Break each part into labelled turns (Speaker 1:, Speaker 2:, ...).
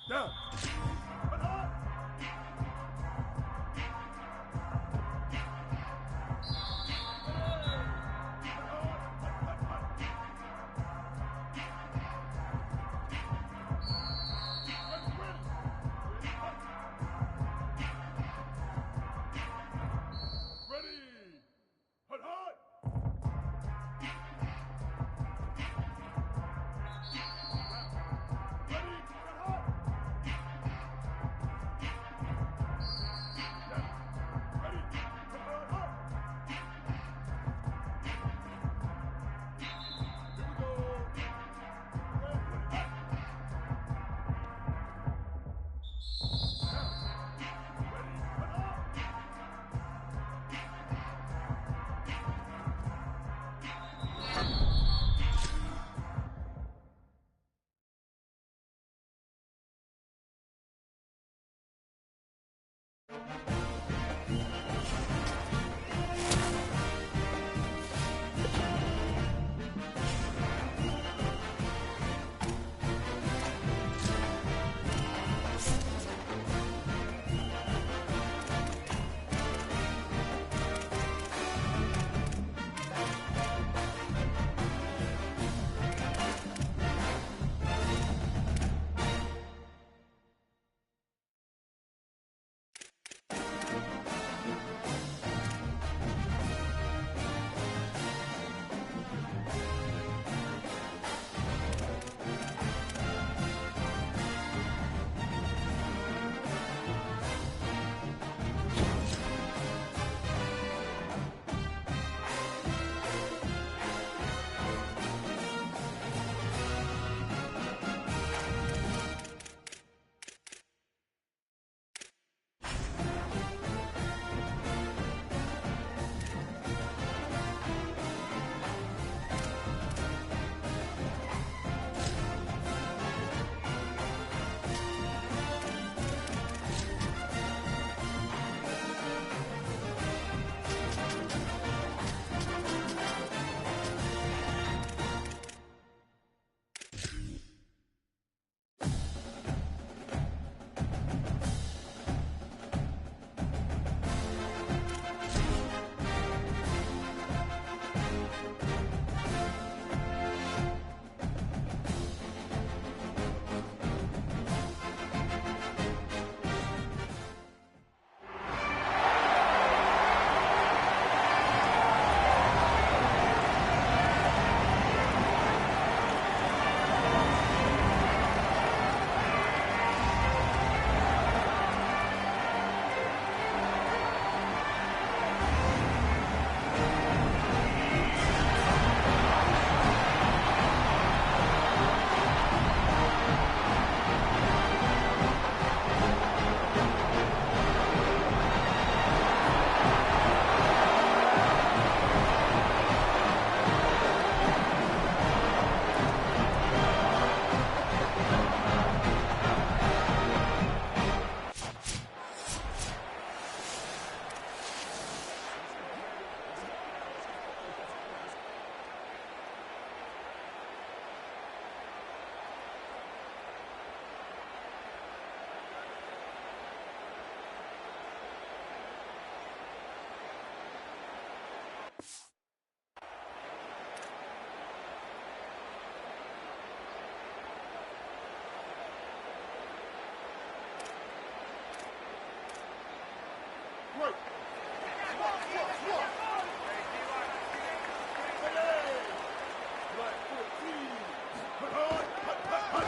Speaker 1: Down.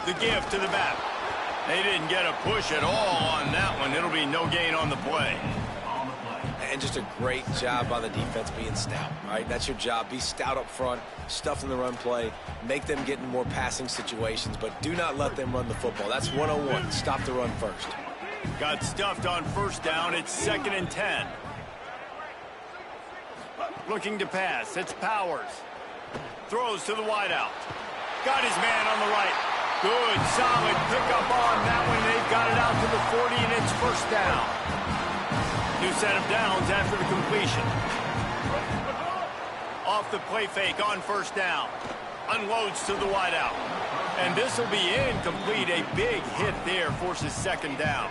Speaker 2: The give to the back. They didn't get a push at all on that one. It'll be no gain on the play.
Speaker 3: And just a great job by the defense being stout, all right? That's your job. Be stout up front, stuff in the run play, make them get in more passing situations, but do not let them run the football. That's 101. Stop the run first.
Speaker 2: Got stuffed on first down. It's 2nd and 10. Looking to pass. It's Powers. Throws to the wideout. Got his man on the right. Good, solid pickup on that one. They've got it out to the 40, and it's first down. New set of downs after the completion. Off the play fake on first down. Unloads to the wideout. And this will be incomplete. A big hit there forces second down.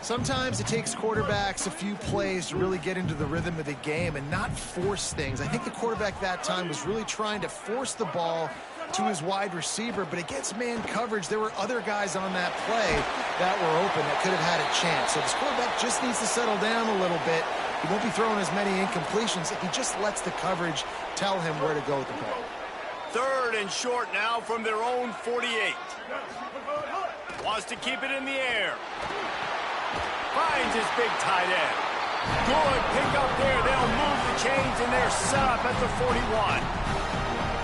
Speaker 1: Sometimes it takes quarterbacks a few plays to really get into the rhythm of the game and not force things. I think the quarterback that time was really trying to force the ball to his wide receiver, but against man coverage, there were other guys on that play that were open that could have had a chance. So this quarterback just needs to settle down a little bit. He won't be throwing as many incompletions if he just lets the coverage tell him where to go with the ball.
Speaker 2: Third and short now from their own 48. Wants to keep it in the air. Finds his big tight end. Good pick up there. They'll move the chains, and they're set up at the 41.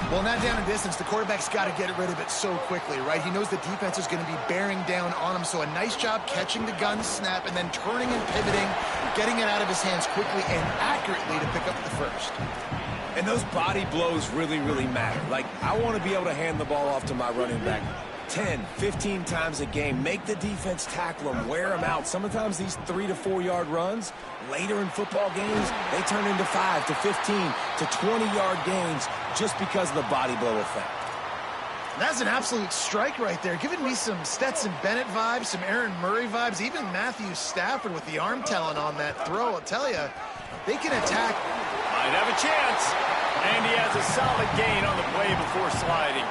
Speaker 1: Well, not down in distance, the quarterback's got to get rid of it so quickly, right? He knows the defense is going to be bearing down on him, so a nice job catching the gun snap and then turning and pivoting, getting it out of his hands quickly and accurately to pick up the first.
Speaker 3: And those body blows really, really matter. Like, I want to be able to hand the ball off to my running back 10, 15 times a game. Make the defense tackle them, wear them out. Sometimes these 3 to 4 yard runs, later in football games, they turn into 5 to 15 to 20-yard gains just because of the body blow effect.
Speaker 1: That's an absolute strike right there, giving me some Stetson Bennett vibes, some Aaron Murray vibes, even Matthew Stafford with the arm talent on that throw. I'll tell you, they can attack.
Speaker 2: Might have a chance. And he has a solid gain on the play before sliding.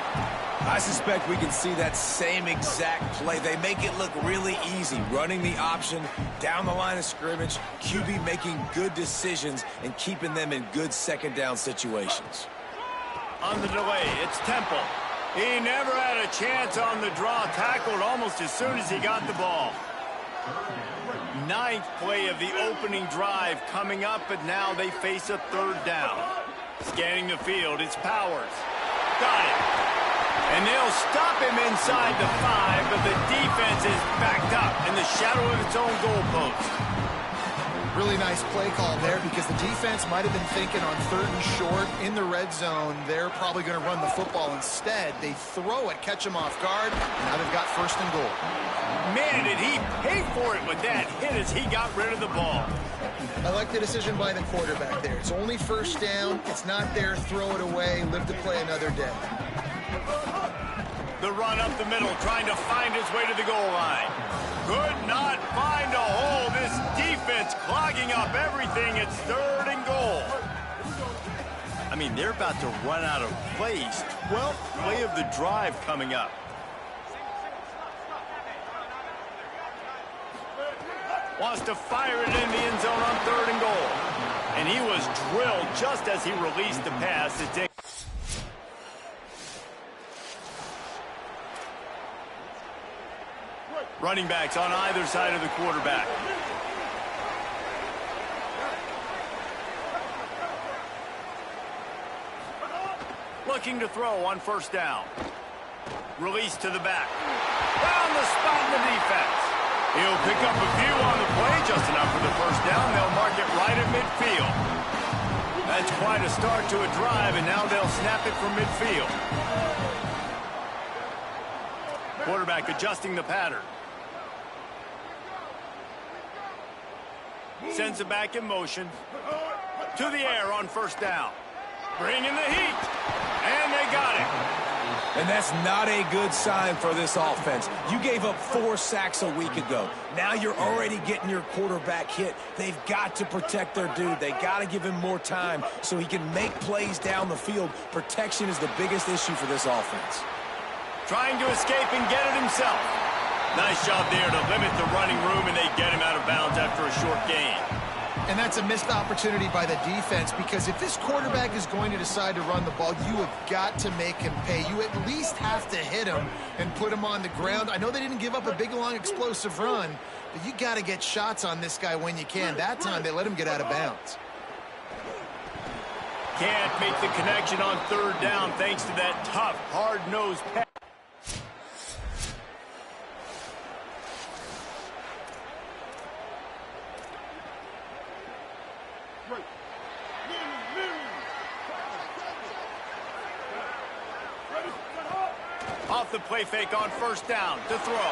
Speaker 3: I suspect we can see that same exact play. They make it look really easy, running the option down the line of scrimmage, QB making good decisions and keeping them in good second down situations.
Speaker 2: On the delay, it's Temple. He never had a chance on the draw, tackled almost as soon as he got the ball. Ninth play of the opening drive coming up, but now they face a third down. Scanning the field, it's Powers. Got it. And they'll stop him inside the 5, but the defense is backed up in the shadow of its own goalpost.
Speaker 1: Really nice play call there because the defense might have been thinking on third and short in the red zone. They're probably going to run the football instead. They throw it, catch him off guard, and now they've got first and goal.
Speaker 2: Man, did he pay for it with that hit as he got rid of the ball.
Speaker 1: I like the decision by the quarterback there. It's only first down. It's not there. Throw it away. Live to play another day.
Speaker 2: The run up the middle, trying to find his way to the goal line. Could not find a hole. This defense clogging up everything. It's third and goal. I mean, they're about to run out of plays. 12th play of the drive coming up. Wants to fire it in the end zone on third and goal. And he was drilled just as he released the pass. Running backs on either side of the quarterback. Looking to throw on first down. Release to the back. Found the spot in the defense. He'll pick up a few on the play, just enough for the first down. They'll mark it right at midfield. That's quite a start to a drive, and now they'll snap it from midfield. Quarterback adjusting the pattern. Sends it back in motion. To the air on first down. Bringing the heat. And they got it.
Speaker 3: And that's not a good sign for this offense. You gave up 4 sacks a week ago. Now you're already getting your quarterback hit. They've got to protect their dude. They got to give him more time so he can make plays down the field. Protection is the biggest issue for this offense.
Speaker 2: Trying to escape and get it himself. Nice job there to limit the running room, and they get him out of bounds after a short gain.
Speaker 1: And that's a missed opportunity by the defense because if this quarterback is going to decide to run the ball, you have got to make him pay. You at least have to hit him and put him on the ground. I know they didn't give up a big, long, explosive run, but you got to get shots on this guy when you can. That time, they let him get out of bounds.
Speaker 2: Can't make the connection on third down thanks to that tough, hard-nosed pass. Off the play fake on first down to throw.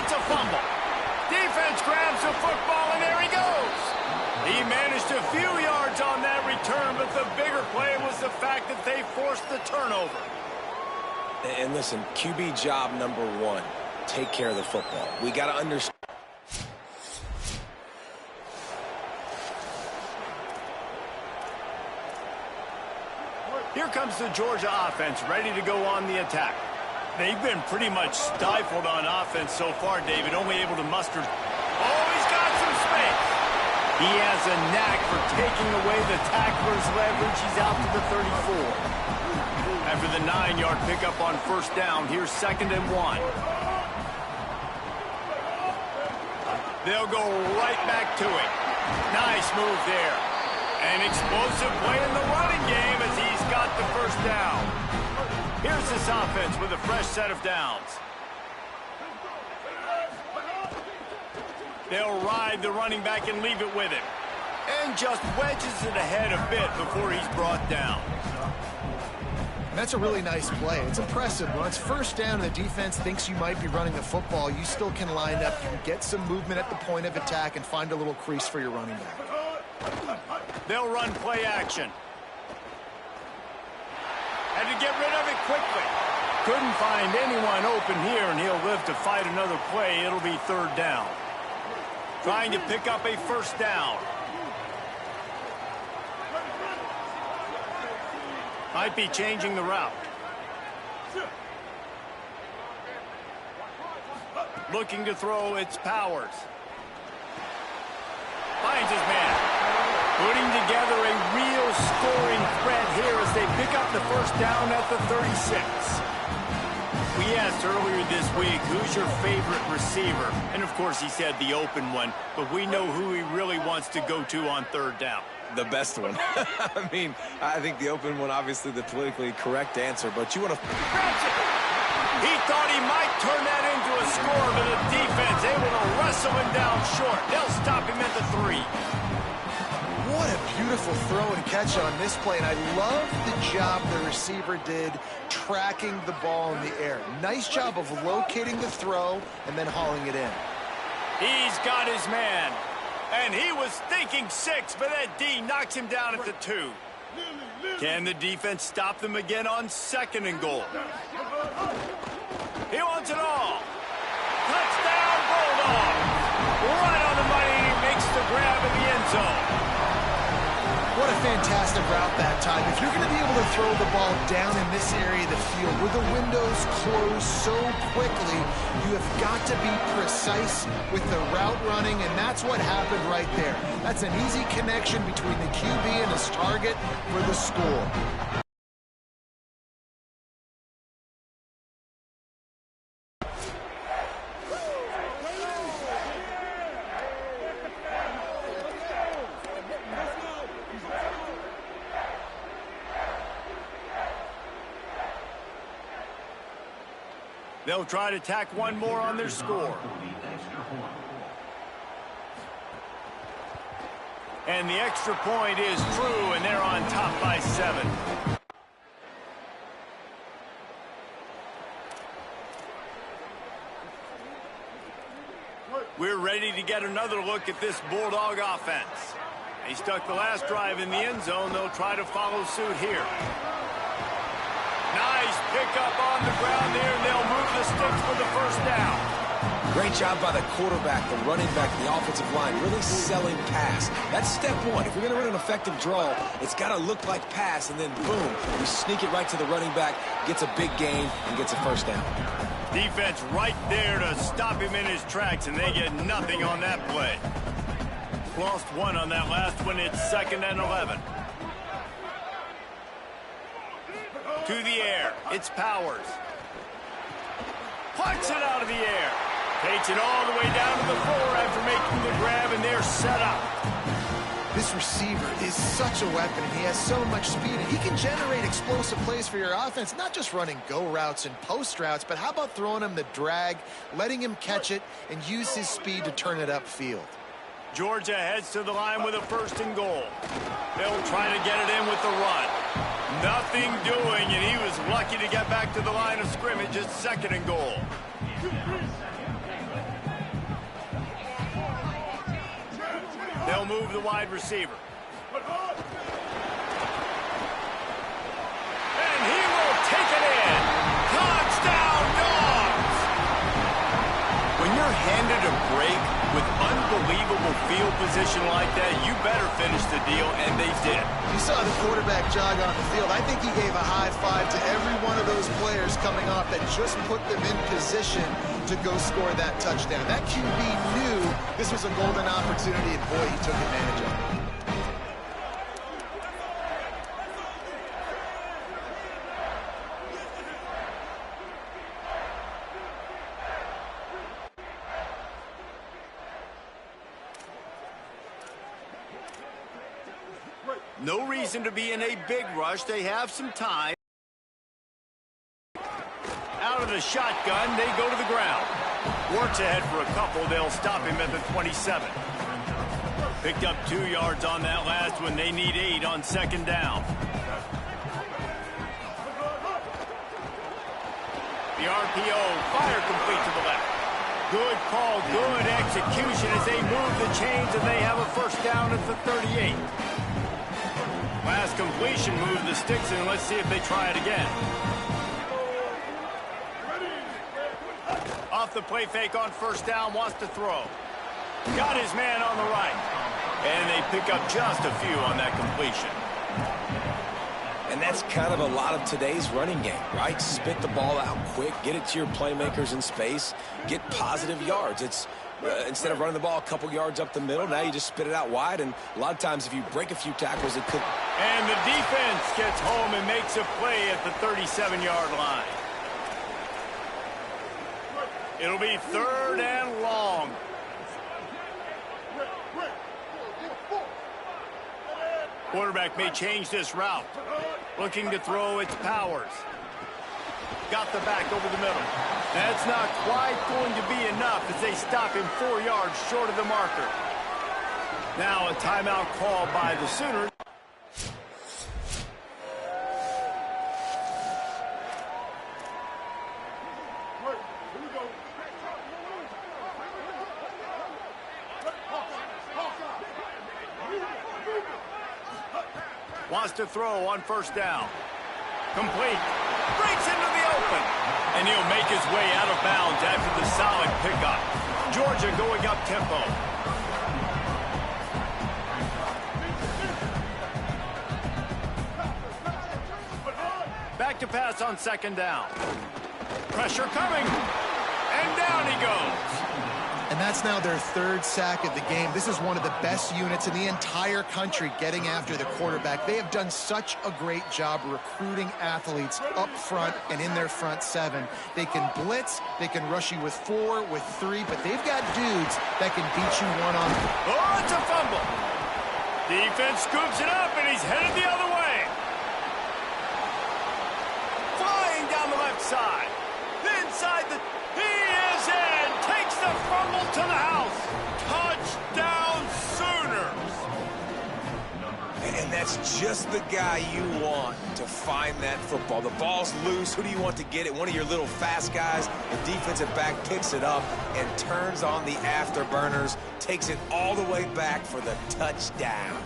Speaker 2: It's a fumble. Defense grabs the football, and there he goes. He managed a few yards on that return, but the bigger play was the fact that they forced the turnover.
Speaker 3: And listen, QB job number one, take care of the football. We got to understand.
Speaker 2: Here comes the Georgia offense, ready to go on the attack. They've been pretty much stifled on offense so far, David, only able to muster. Oh, he's got some space. He has a knack for taking away the tackler's leverage. He's out to the 34. After the 9-yard pickup on first down, here's 2nd and 1. They'll go right back to it. Nice move there. An explosive play in the running game as he's got the first down. Here's this offense with a fresh set of downs. They'll ride the running back and leave it with him. And just wedges it ahead a bit before he's brought down.
Speaker 1: That's a really nice play. It's impressive. When it's first down and the defense thinks you might be running the football, you still can line up. You can get some movement at the point of attack and find a little crease for your running back.
Speaker 2: They'll run play action. Had to get rid of it quickly. Couldn't find anyone open here, and he'll live to fight another play. It'll be 3rd down. Trying to pick up a first down. Might be changing the route. Looking to throw, it's Powers. Finds his man. Putting together a real scoring threat here as they pick up the first down at the 36. We asked earlier this week, who's your favorite receiver? And, of course, he said the open one, but we know who he really wants to go to on 3rd down.
Speaker 3: The best one. I mean, I think the open one, obviously the politically correct answer, but you want to...
Speaker 2: He thought he might turn that into a score, but the defense able to wrestle him down short. They'll stop him at the 3.
Speaker 1: What a beautiful throw and catch on this play, and I love the job the receiver did tracking the ball in the air. Nice job of locating the throw and then hauling it in.
Speaker 2: He's got his man, and he was thinking 6, but that D knocks him down at the 2. Can the defense stop them again on 2nd and goal? He wants it all. Touchdown, Bulldog. Right on the money, he makes the grab in the end zone.
Speaker 1: What a fantastic route that time. If you're going to be able to throw the ball down in this area of the field where the windows close so quickly, you have got to be precise with the route running, and that's what happened right there. That's an easy connection between the QB and his target for the score.
Speaker 2: They'll try to tack one more on their score. And the extra point is true, and they're on top by 7. We're ready to get another look at this Bulldog offense. They stuck the last drive in the end zone. They'll try to follow suit here. Nice pickup on the ground there, and they'll move the sticks for the first down.
Speaker 3: Great job by the quarterback, the running back, the offensive line, really selling pass. That's step one. If you're going to run an effective draw, it's got to look like pass, and then boom, you sneak it right to the running back, gets a big gain, and gets a first down.
Speaker 2: Defense right there to stop him in his tracks, and they get nothing on that play. Lost 1 on that last one. It's 2nd and 11. To the air, it's Powers. Punts it out of the air. Takes it all the way down to the floor after making the grab, and they're set up.
Speaker 1: This receiver is such a weapon, and he has so much speed, and he can generate explosive plays for your offense, not just running go routes and post routes, but how about throwing him the drag, letting him catch it, and use his speed to turn it upfield.
Speaker 2: Georgia heads to the line with a 1st and goal. They'll try to get it in with the run. Nothing doing, and he was lucky to get back to the line of scrimmage. It's 2nd and goal. They'll move the wide receiver. And he will take it in. unbelievable field position like that, you better finish the deal, and they did.
Speaker 1: You saw the quarterback jog on the field. I think he gave a high five to every one of those players coming off that just put them in position to go score that touchdown. That QB knew this was a golden opportunity, and boy, he took advantage of it.
Speaker 2: No reason to be in a big rush. They have some time. Out of the shotgun, they go to the ground. Works ahead for a couple. They'll stop him at the 27. Picked up 2 yards on that last one. They need 8 on second down. The RPO, fire complete to the left. Good call, good execution as they move the chains, and they have a first down at the 38. Last completion, move the sticks, and let's see if they try it again. Off the play fake on first down, wants to throw. Got his man on the right. And they pick up just a few on that completion.
Speaker 3: And that's kind of a lot of today's running game, right? Spit the ball out quick, get it to your playmakers in space, get positive yards. It's instead of running the ball a couple yards up the middle, now you just spit it out wide, and a lot of times if you break a few tackles, it could...
Speaker 2: And the defense gets home and makes a play at the 37-yard line. It'll be 3rd and long. Quarterback may change this route. Looking to throw, it's Powers. Got the back over the middle. That's not quite going to be enough as they stop him 4 yards short of the marker. Now a timeout called by the Sooners. Wants to throw on first down. Complete. Breaks into the open. And he'll make his way out of bounds after the solid pickup. Georgia going up tempo. Back to pass on second down. Pressure coming. And down he goes.
Speaker 1: And that's now their 3rd sack of the game. This is one of the best units in the entire country getting after the quarterback. They have done such a great job recruiting athletes up front and in their front 7. They can blitz, they can rush you with 4, with 3, but they've got dudes that can beat you one-on-one.
Speaker 2: Oh, it's a fumble. Defense scoops it up, and he's headed the other way. Flying down the left side. Inside the... He is in. Takes the fumble to the house. Touchdown, Sooners.
Speaker 3: And that's just the guy you want to find that football. The ball's loose. Who do you want to get it? One of your little fast guys. The defensive back picks it up and turns on the afterburners. Takes it all the way back for the touchdown.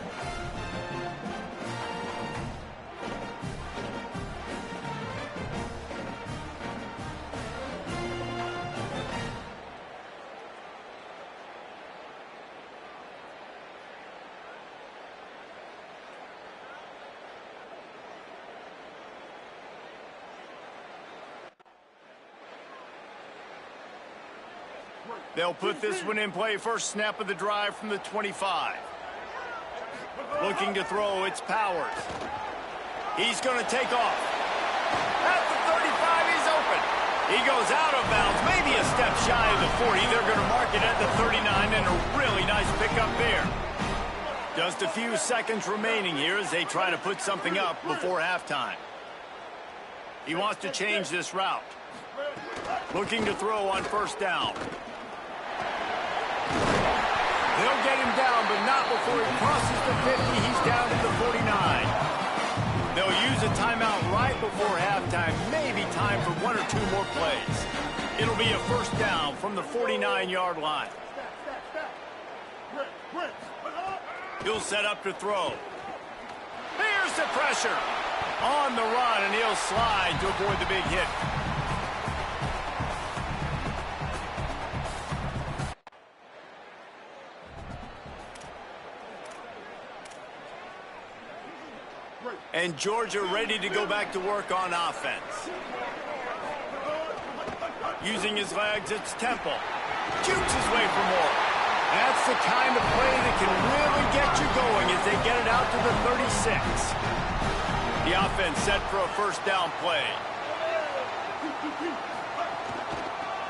Speaker 2: They'll put this one in play. First snap of the drive from the 25. Looking to throw, it's Powers. He's going to take off. At the 35, he's open. He goes out of bounds, maybe a step shy of the 40. They're going to mark it at the 39, and a really nice pickup there. Just a few seconds remaining here as they try to put something up before halftime. He wants to change this route. Looking to throw on first down. They'll get him down, but not before he crosses the 50. He's down to the 49. They'll use a timeout right before halftime. Maybe time for 1 or 2 more plays. It'll be a first down from the 49-yard line. He'll set up to throw. Here's the pressure. On the run, and he'll slide to avoid the big hit. And Georgia ready to go back to work on offense. Using his legs, it's Temple. Jukes his way for more. That's the kind of play that can really get you going as they get it out to the 36. The offense set for a first down play.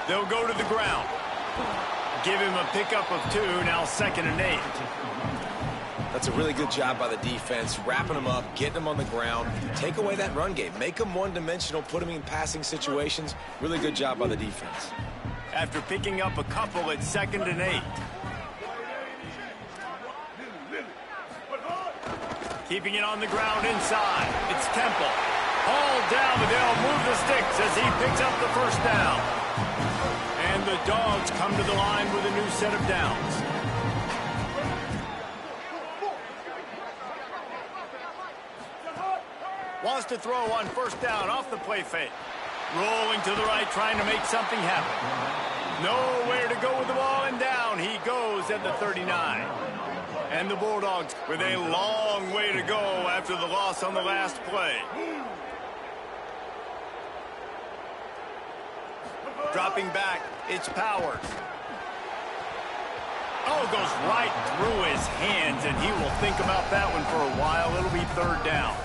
Speaker 2: They'll go to the ground. Give him a pickup of 2, now 2nd and 8.
Speaker 3: That's a really good job by the defense, wrapping them up, getting them on the ground. Take away that run game. Make them one-dimensional, put them in passing situations. Really good job by the defense.
Speaker 2: After picking up a couple, it's 2nd and 8. Keeping it on the ground inside. It's Temple. Hauled down, but they'll move the sticks as he picks up the first down. And the Dogs come to the line with a new set of downs. Wants to throw on first down off the play fake. Rolling to the right, trying to make something happen. Nowhere to go with the ball, and down he goes at the 39. And the Bulldogs with a long way to go after the loss on the last play. Dropping back, it's Powers. Oh, goes right through his hands, and he will think about that one for a while. It'll be 3rd down.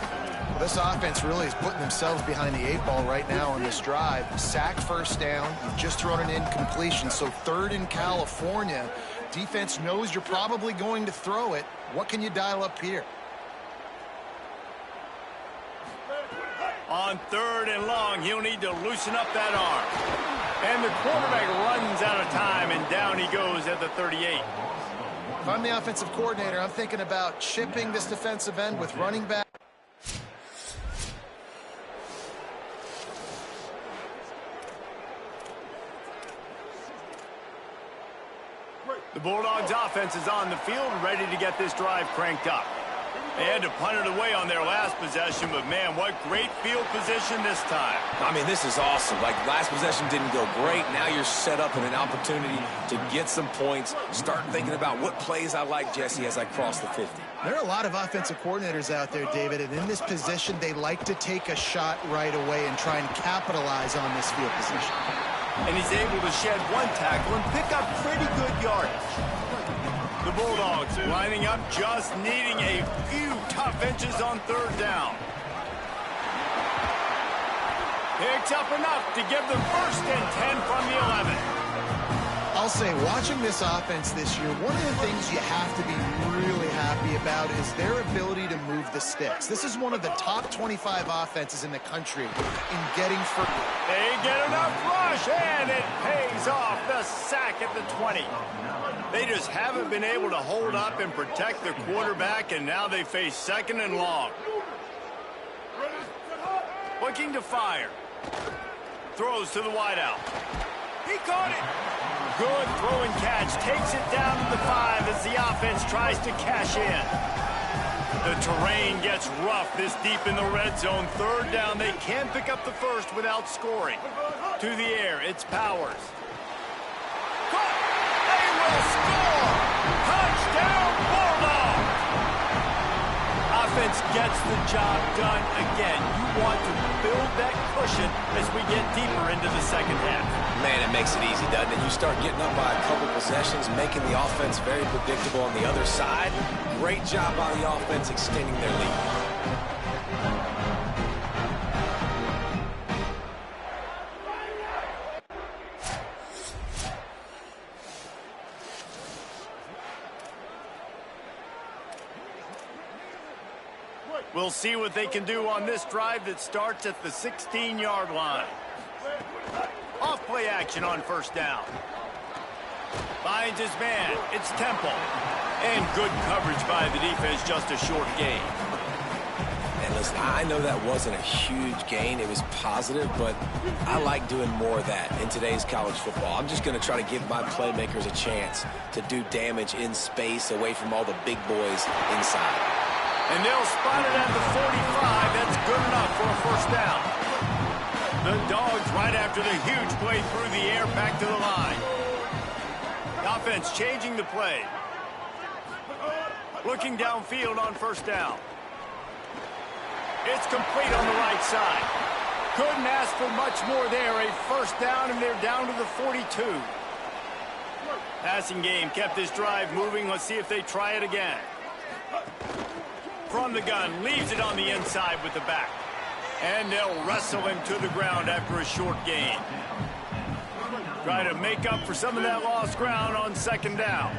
Speaker 1: Well, this offense really is putting themselves behind the 8 ball right now on this drive. Sack first down. You've just thrown an incompletion, so 3rd in California. Defense knows you're probably going to throw it. What can you dial up here?
Speaker 2: On 3rd and long, he'll need to loosen up that arm. And the quarterback runs out of time, and down he goes at the 38.
Speaker 1: If I'm the offensive coordinator, I'm thinking about chipping this defensive end with running back.
Speaker 2: The Bulldogs offense is on the field, ready to get this drive cranked up. They had to punt it away on their last possession, but man, what great field position this time.
Speaker 3: I mean, this is awesome. Like, last possession didn't go great. Now you're set up in an opportunity to get some points. Start thinking about what plays I like, Jesse, as I cross the 50.
Speaker 1: There are a lot of offensive coordinators out there, David, and in this position, they like to take a shot right away and try and capitalize on this field position.
Speaker 2: And he's able to shed 1 tackle and pick up pretty good yardage. The Bulldogs lining up, just needing a few tough inches on 3rd down. Picks up enough to give them 1st and 10 from the 11.
Speaker 1: I'll say, watching this offense this year, one of the things you have to be really happy about is their ability to move the sticks. This is one of the top 25 offenses in the country in getting for.
Speaker 2: They get enough rush, and it pays off. The sack at the 20. They just haven't been able to hold up and protect their quarterback, and now they face 2nd and long. Looking to fire. Throws to the wideout. He caught it. Good throw and catch. Takes it down to the 5 as the offense tries to cash in. The terrain gets rough this deep in the red zone. 3rd down. They can pick up the 1st without scoring. To the air. It's Powers. Caught. They will score. Touchdown, Bulldogs. Offense gets the job done again. You want to build that cushion as we get deeper into the 2nd half.
Speaker 3: Man, it makes it easy, doesn't it? You start getting up by a couple possessions, making the offense very predictable on the other side. Great job by the offense extending their lead.
Speaker 2: We'll see what they can do on this drive that starts at the 16-yard line. Off play action on 1st down. Finds his man. It's Temple. And good coverage by the defense, just a short gain.
Speaker 3: And listen, I know that wasn't a huge gain. It was positive, but I like doing more of that in today's college football. I'm just going to try to give my playmakers a chance to do damage in space away from all the big boys inside.
Speaker 2: And they'll spot it at the 45. That's good enough for a 1st down. The Dogs right after the huge play through the air back to the line. The offense changing the play. Looking downfield on 1st down. It's complete on the right side. Couldn't ask for much more there. A first down, and they're down to the 42. Passing game kept this drive moving. Let's see if they try it again. From the gun, leaves it on the inside with the back. And they'll wrestle him to the ground after a short gain. Try to make up for some of that lost ground on second down.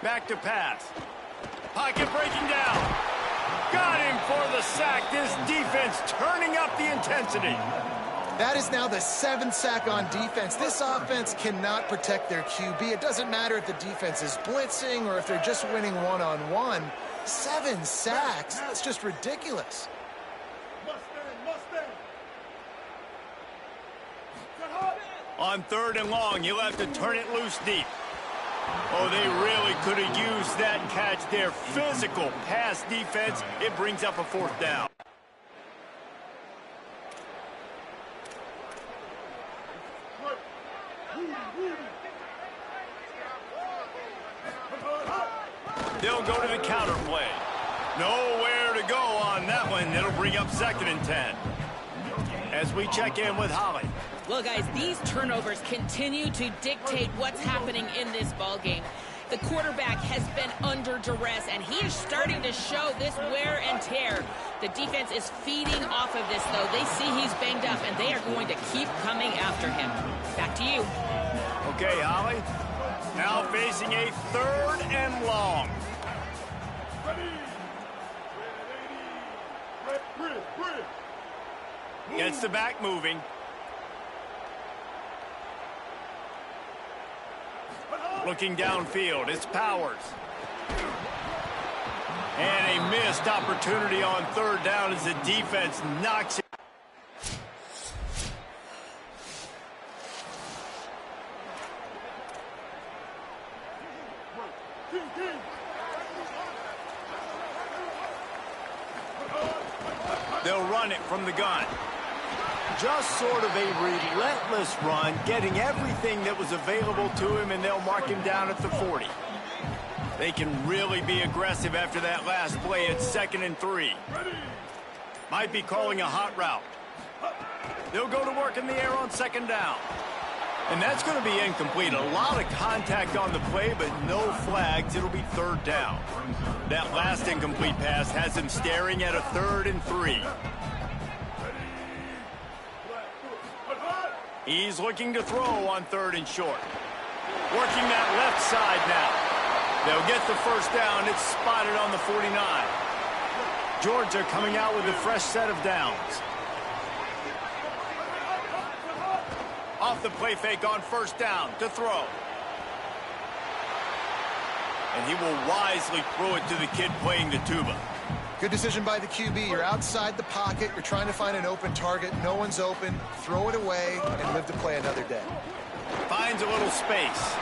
Speaker 2: Back to pass. Pocket breaking down. Got him for the sack. This defense turning up the intensity.
Speaker 1: That is now the 7th sack on defense. This offense cannot protect their QB. It doesn't matter if the defense is blitzing or if they're just winning one-on-one. 7 sacks? That's just ridiculous.
Speaker 2: On third and long, you'll have to turn it loose deep. Oh, they really could have used that catch there. Physical pass defense. It brings up a fourth down. They'll go to the counter play. Nowhere to go on that one. It'll bring up 2nd and 10. As we check in with Holly.
Speaker 4: Well, guys, these turnovers continue to dictate what's happening in this ballgame. The quarterback has been under duress, and he is starting to show this wear and tear. The defense is feeding off of this, though. They see he's banged up, and they are going to keep coming after him. Back to you.
Speaker 2: Okay, Holly. Now facing a 3rd and long. Gets the back moving. Looking downfield, it's Powers. And a missed opportunity on 3rd down as the defense knocks it. They'll run it from the gun. Just sort of a relentless run, getting everything that was available to him, and they'll mark him down at the 40. They can really be aggressive after that last play at 2nd and 3. Might be calling a hot route. They'll go to work in the air on 2nd down. And that's going to be incomplete. A lot of contact on the play, but no flags. It'll be 3rd down. That last incomplete pass has him staring at a 3rd and 3. He's looking to throw on 3rd and short. Working that left side now. They'll get the first down. It's spotted on the 49. Georgia coming out with a fresh set of downs. Off the play fake on 1st down to throw. And he will wisely throw it to the kid playing the tuba.
Speaker 1: Good decision by the QB. You're outside the pocket. You're trying to find an open target. No one's open. Throw it away and live to play another day.
Speaker 2: Finds a little space.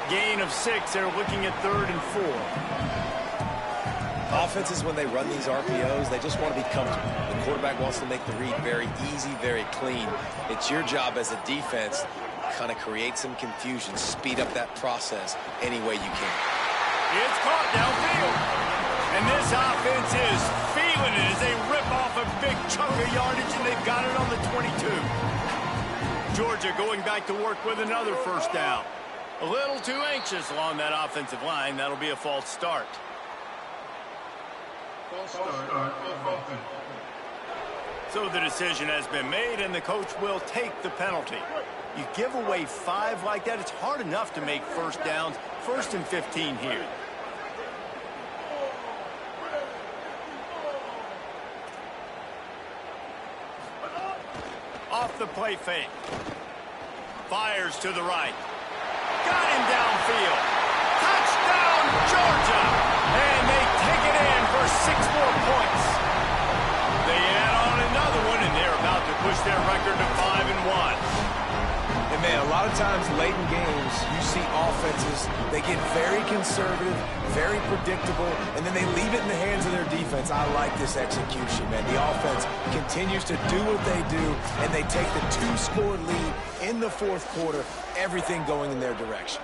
Speaker 2: Gain of 6. They're looking at 3rd and 4.
Speaker 3: Offenses, when they run these RPOs, they just want to be comfortable. The quarterback wants to make the read very easy, very clean. It's your job as a defense to kind of create some confusion, speed up that process any way you can.
Speaker 2: It's caught downfield. And this offense is feeling it as they rip off a big chunk of yardage, and they've got it on the 22. Georgia going back to work with another first down. A little too anxious along that offensive line. That'll be a false start. So the decision has been made, and the coach will take the penalty. You give away 5 like that, it's hard enough to make first downs. 1st and 15 here. Off the play fake. Fires to the right. Got him downfield. Touchdown, Georgia! And they take it in for 6 more points. They add on another one, and they're about to push their record to 5-1.
Speaker 3: And man, a lot of times late in games, you see offenses, they get very conservative, very predictable, and then they leave it in the hands of their defense. I like this execution, man. The offense continues to do what they do, and they take the 2-score lead in the 4th quarter, everything going in their direction.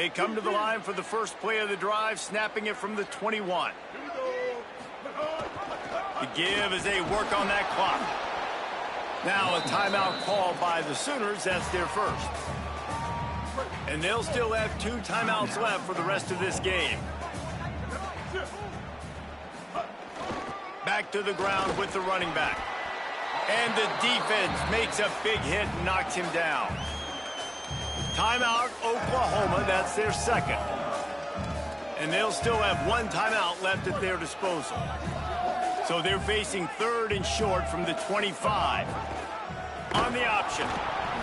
Speaker 2: They come to the line for the first play of the drive, snapping it from the 21. The give as they work on that clock. Now a timeout called by the Sooners. That's their first. And they'll still have 2 timeouts left for the rest of this game. Back to the ground with the running back. And the defense makes a big hit and knocks him down. Timeout, Oklahoma. That's their second. And they'll still have 1 timeout left at their disposal. So they're facing 3rd and short from the 25. On the option.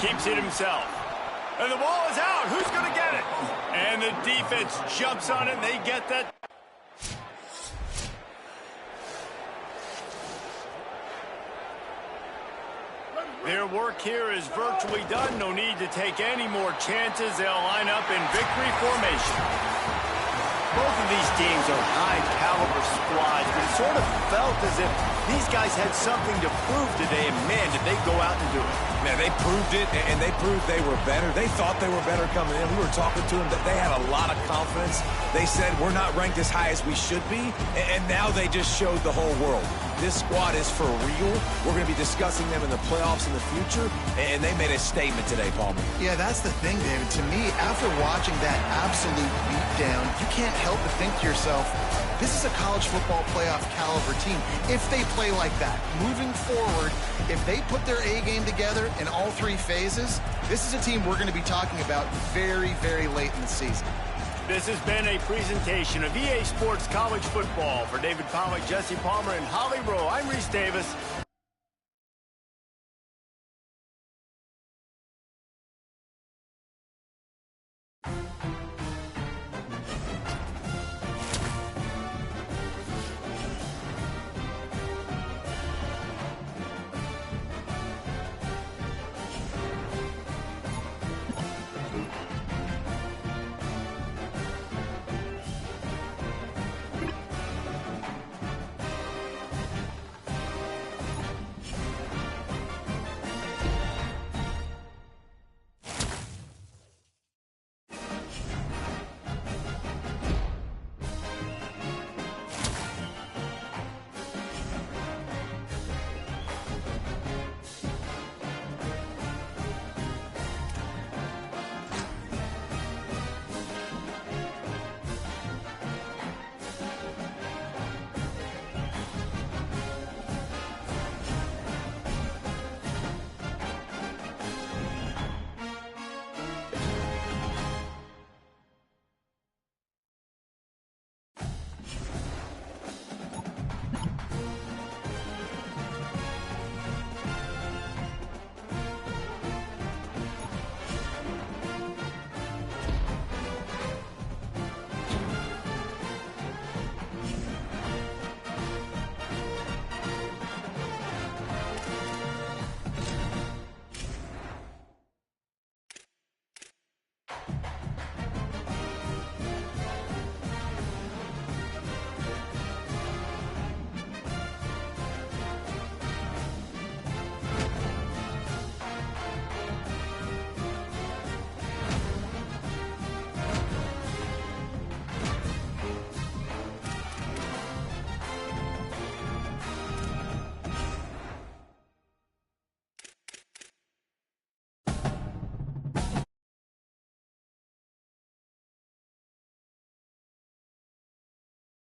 Speaker 2: Keeps it himself. And the ball is out. Who's going to get it? And the defense jumps on it, and they get that. Their work here is virtually done. No need to take any more chances. They'll line up in victory formation. Both of these teams are high-caliber squads, but it sort of felt as if these guys had something to prove today, and man, did they go out and do it.
Speaker 3: Man, they proved it, and they proved they were better. They thought they were better coming in. We were talking to them that they had a lot of confidence. They said, we're not ranked as high as we should be, and now they just showed the whole world. This squad is for real. We're going to be discussing them in the playoffs in the future, and they made a statement today, Palmer.
Speaker 1: Yeah, that's the thing, David. To me, after watching that absolute beatdown, you can't help but think to yourself, this is a college football playoff caliber team. If they play like that, moving forward, if they put their A game together in all 3 phases, this is a team we're going to be talking about very, very late in the season.
Speaker 2: This has been a presentation of EA Sports College Football. For David Pollack, Jesse Palmer, and Holly Rowe, I'm Reese Davis.